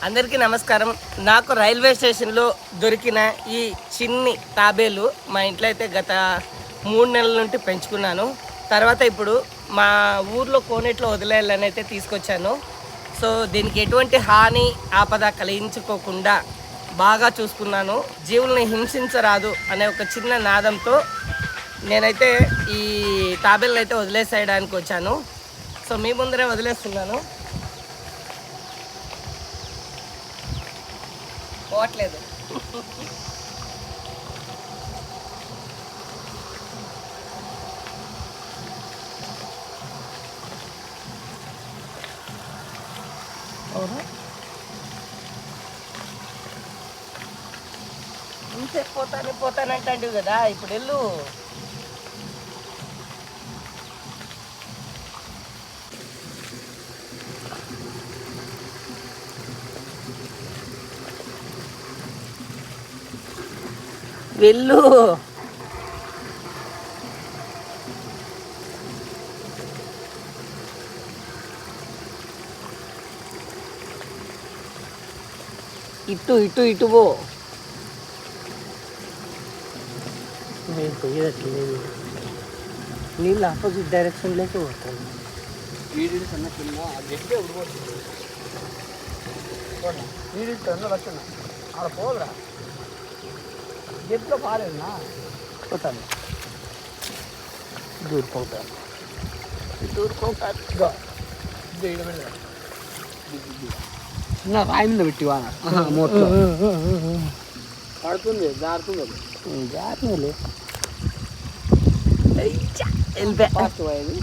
అందరికీ నమస్కారం. నాకు రైల్వే స్టేషన్లో దొరికిన ఈ చిన్ని తాబేలు మా ఇంట్లో అయితే గత 3 నెలల నుండి పెంచుకున్నాను. తర్వాత ఇప్పుడు మా ఊర్లో కోనేట్లో వదిలేయాలని అయితే తీసుకొచ్చాను. సో దీనికి ఎటువంటి హాని ఆపద కలిగించుకోకుండా బాగా చూసుకున్నాను. జీవుల్ని హింసించరాదు అనే ఒక చిన్న నాదంతో నేనైతే ఈ తాబేలను అయితే వదిలేసేయడానికి వచ్చాను. సో మీ ముందరే వదిలేస్తున్నాను. పోవట్లేదు. ఇంతసేపు పోతానంటాడు కదా, ఇప్పుడు వెళ్ళు. వెళ్ళు. ఇటు పో. నేను పోయేటట్లేదు. నీళ్ళు ఆపోజిట్ డైరెక్షన్లోకి పోతాను. వీడి సన్న కింద గట్టిగా ఉడిపోతుంది. వీడి సన్న లక్షణ ఆడ పోదురా, గట్టిలో పారేనా పోతాను. దూరిపోతాను. నా రాయి మీద పెట్టి వాన మొత్తం పడుతుంది, జారుతుంది. జారుతుంది. వెళ్ళిపోయి ఫాస్ట్ పోయేది.